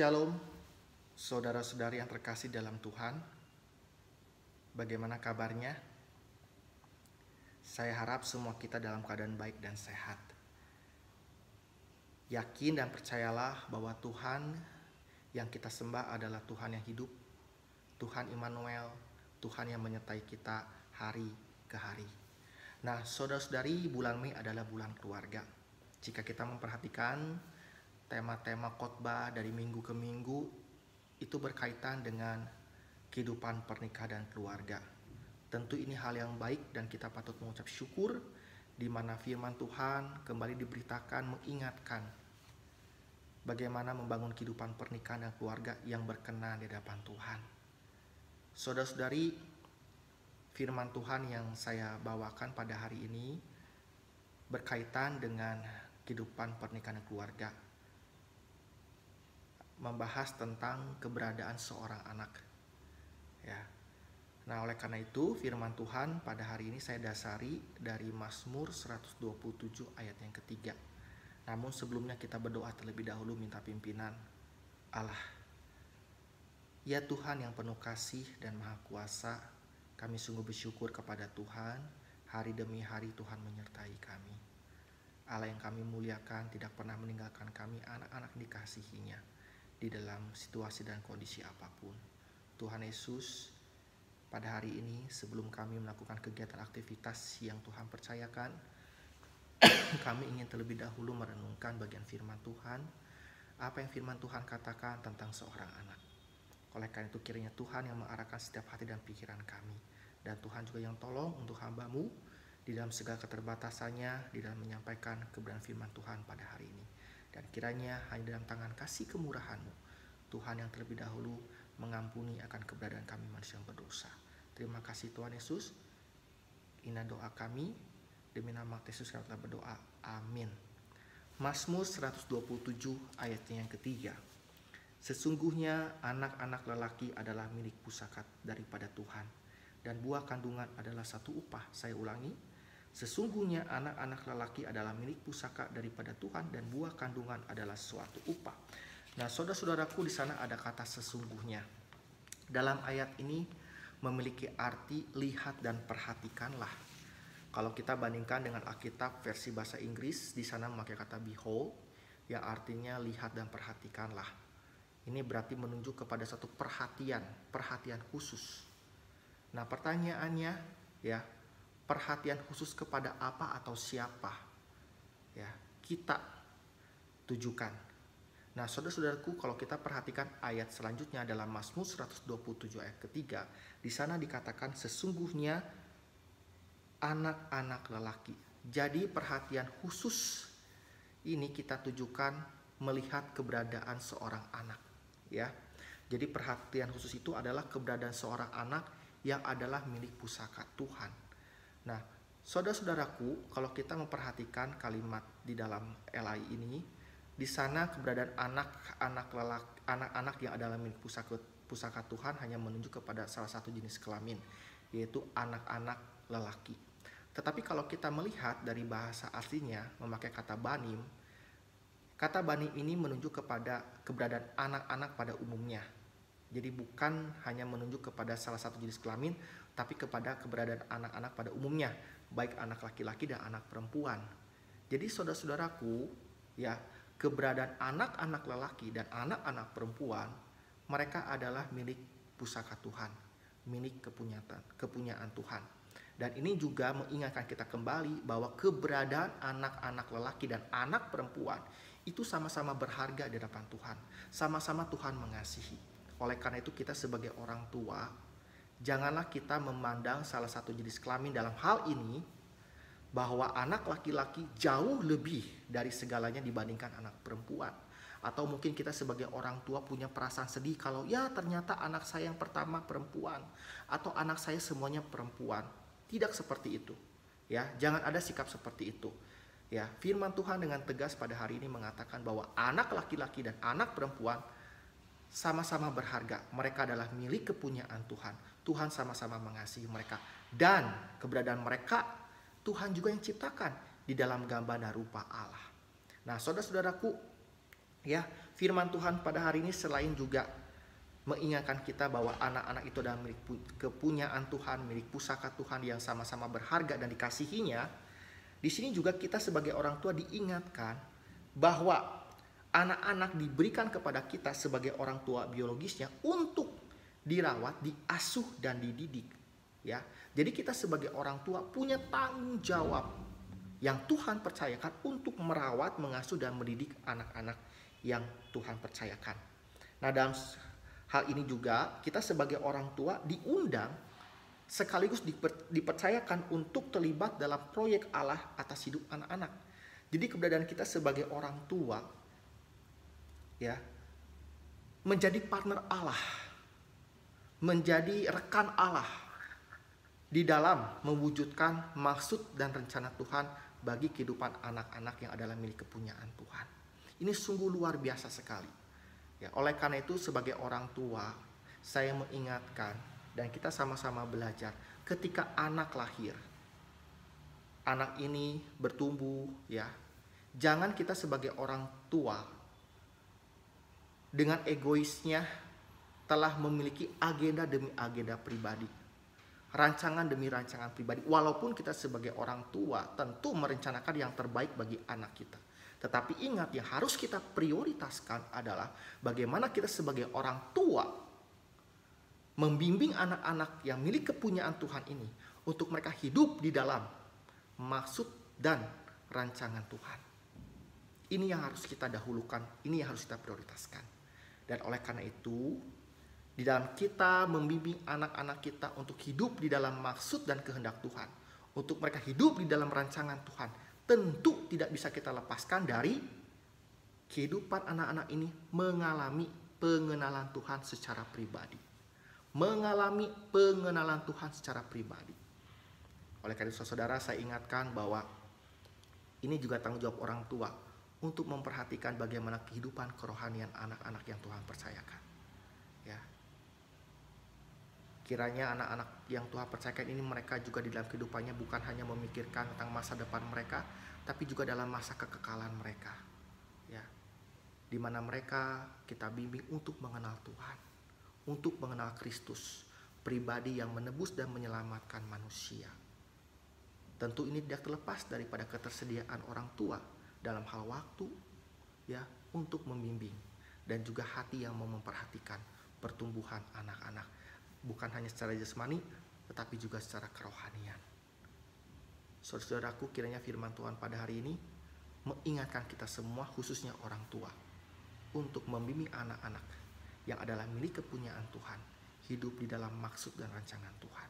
Shalom, saudara-saudari yang terkasih dalam Tuhan. Bagaimana kabarnya? Saya harap semua kita dalam keadaan baik dan sehat. Yakin dan percayalah bahwa Tuhan yang kita sembah adalah Tuhan yang hidup, Tuhan Immanuel, Tuhan yang menyertai kita hari ke hari. Nah, saudara-saudari, bulan Mei adalah bulan keluarga. Jika kita memperhatikan tema-tema khotbah dari minggu ke minggu, itu berkaitan dengan kehidupan pernikahan dan keluarga. Tentu ini hal yang baik dan kita patut mengucap syukur, di mana firman Tuhan kembali diberitakan mengingatkan bagaimana membangun kehidupan pernikahan dan keluarga yang berkenan di hadapan Tuhan. Saudara-saudari, firman Tuhan yang saya bawakan pada hari ini berkaitan dengan kehidupan pernikahan dan keluarga, membahas tentang keberadaan seorang anak. Ya. Nah, oleh karena itu firman Tuhan pada hari ini saya dasari dari Mazmur 127 ayat yang ketiga. Namun sebelumnya kita berdoa terlebih dahulu minta pimpinan Allah. Ya Tuhan yang penuh kasih dan maha kuasa, kami sungguh bersyukur kepada Tuhan, hari demi hari Tuhan menyertai kami. Allah yang kami muliakan tidak pernah meninggalkan kami anak-anak dikasihinya di dalam situasi dan kondisi apapun. Tuhan Yesus, pada hari ini sebelum kami melakukan kegiatan aktivitas yang Tuhan percayakan, kami ingin terlebih dahulu merenungkan bagian firman Tuhan, apa yang firman Tuhan katakan tentang seorang anak. Oleh karena itu kiranya Tuhan yang mengarahkan setiap hati dan pikiran kami, dan Tuhan juga yang tolong untuk hamba-Mu di dalam segala keterbatasannya di dalam menyampaikan kebenaran firman Tuhan pada hari ini. Dan kiranya hanya dalam tangan kasih kemurahan-Mu, Tuhan yang terlebih dahulu mengampuni akan keberadaan kami manusia yang berdosa. Terima kasih Tuhan Yesus. Inilah doa kami. Demi nama Yesus kami telah berdoa. Amin. Mazmur 127 ayatnya yang ketiga. Sesungguhnya anak-anak lelaki adalah milik pusaka daripada Tuhan, dan buah kandungan adalah satu upah. Saya ulangi. Sesungguhnya anak-anak lelaki adalah milik pusaka daripada Tuhan, dan buah kandungan adalah suatu upah. Nah, saudara-saudaraku, di sana ada kata sesungguhnya. Dalam ayat ini memiliki arti lihat dan perhatikanlah. Kalau kita bandingkan dengan Alkitab versi bahasa Inggris, di sana memakai kata behold, yang artinya lihat dan perhatikanlah. Ini berarti menunjuk kepada satu perhatian khusus. Nah, pertanyaannya, ya, perhatian khusus kepada apa atau siapa? Ya, kita tujukan. Nah, saudara-saudaraku, kalau kita perhatikan ayat selanjutnya dalam Mazmur 127 ayat ketiga, di sana dikatakan sesungguhnya anak-anak lelaki. Jadi perhatian khusus ini kita tujukan melihat keberadaan seorang anak, ya. Jadi perhatian khusus itu adalah keberadaan seorang anak yang adalah milik pusaka Tuhan. Nah, saudara-saudaraku, kalau kita memperhatikan kalimat di dalam LI ini, di sana keberadaan anak-anak yang adalah milik pusaka Tuhan hanya menunjuk kepada salah satu jenis kelamin, yaitu anak-anak lelaki. Tetapi kalau kita melihat dari bahasa aslinya memakai kata banim, kata banim ini menunjuk kepada keberadaan anak-anak pada umumnya. Jadi bukan hanya menunjuk kepada salah satu jenis kelamin, tapi kepada keberadaan anak-anak pada umumnya, baik anak laki-laki dan anak perempuan. Jadi saudara-saudaraku, ya, keberadaan anak-anak lelaki dan anak-anak perempuan, mereka adalah milik pusaka Tuhan, milik kepunyaan Tuhan. Dan ini juga mengingatkan kita kembali bahwa keberadaan anak-anak lelaki dan anak perempuan itu sama-sama berharga di hadapan Tuhan, sama-sama Tuhan mengasihi. Oleh karena itu kita sebagai orang tua, janganlah kita memandang salah satu jenis kelamin dalam hal ini bahwa anak laki-laki jauh lebih dari segalanya dibandingkan anak perempuan. Atau mungkin kita sebagai orang tua punya perasaan sedih kalau ya ternyata anak saya yang pertama perempuan, atau anak saya semuanya perempuan. Tidak seperti itu. Ya, jangan ada sikap seperti itu. Ya, firman Tuhan dengan tegas pada hari ini mengatakan bahwa anak laki-laki dan anak perempuan sama-sama berharga. Mereka adalah milik kepunyaan Tuhan. Tuhan sama-sama mengasihi mereka. Dan keberadaan mereka Tuhan juga yang ciptakan di dalam gambar dan rupa Allah. Nah, saudara-saudaraku, ya, firman Tuhan pada hari ini selain juga mengingatkan kita bahwa anak-anak itu adalah milik kepunyaan Tuhan, milik pusaka Tuhan yang sama-sama berharga dan dikasihinya, di sini juga kita sebagai orang tua diingatkan bahwa anak-anak diberikan kepada kita sebagai orang tua biologisnya untuk dirawat, diasuh dan dididik, ya. Jadi kita sebagai orang tua punya tanggung jawab yang Tuhan percayakan untuk merawat, mengasuh dan mendidik anak-anak yang Tuhan percayakan. Nah, dalam hal ini juga kita sebagai orang tua diundang sekaligus dipercayakan untuk terlibat dalam proyek Allah atas hidup anak-anak. Jadi keberadaan kita sebagai orang tua, ya, menjadi partner Allah, menjadi rekan Allah di dalam mewujudkan maksud dan rencana Tuhan bagi kehidupan anak-anak yang adalah milik kepunyaan Tuhan. Ini sungguh luar biasa sekali. Ya, oleh karena itu sebagai orang tua, saya mengingatkan dan kita sama-sama belajar ketika anak lahir, anak ini bertumbuh, ya. Jangan kita sebagai orang tua dengan egoisnya telah memiliki agenda demi agenda pribadi, rancangan demi rancangan pribadi. Walaupun kita sebagai orang tua tentu merencanakan yang terbaik bagi anak kita. Tetapi ingat, yang harus kita prioritaskan adalah bagaimana kita sebagai orang tua membimbing anak-anak yang milik kepunyaan Tuhan ini untuk mereka hidup di dalam maksud dan rancangan Tuhan. Ini yang harus kita dahulukan, ini yang harus kita prioritaskan. Dan oleh karena itu, di dalam kita membimbing anak-anak kita untuk hidup di dalam maksud dan kehendak Tuhan, untuk mereka hidup di dalam rancangan Tuhan, tentu tidak bisa kita lepaskan dari kehidupan anak-anak ini mengalami pengenalan Tuhan secara pribadi. Mengalami pengenalan Tuhan secara pribadi. Oleh karena itu saudara, saya ingatkan bahwa ini juga tanggung jawab orang tua untuk memperhatikan bagaimana kehidupan kerohanian anak-anak yang Tuhan percayakan. Ya. Kiranya anak-anak yang Tuhan percayakan ini mereka juga di dalam kehidupannya bukan hanya memikirkan tentang masa depan mereka, tapi juga dalam masa kekekalan mereka. Ya. Di mana mereka kita bimbing untuk mengenal Tuhan, untuk mengenal Kristus, pribadi yang menebus dan menyelamatkan manusia. Tentu ini tidak terlepas daripada ketersediaan orang tua dalam hal waktu, ya, untuk membimbing dan juga hati yang mau memperhatikan pertumbuhan anak-anak. Bukan hanya secara jasmani, tetapi juga secara kerohanian. Saudaraku, kiranya firman Tuhan pada hari ini mengingatkan kita semua, khususnya orang tua, untuk membimbing anak-anak yang adalah milik kepunyaan Tuhan, hidup di dalam maksud dan rancangan Tuhan.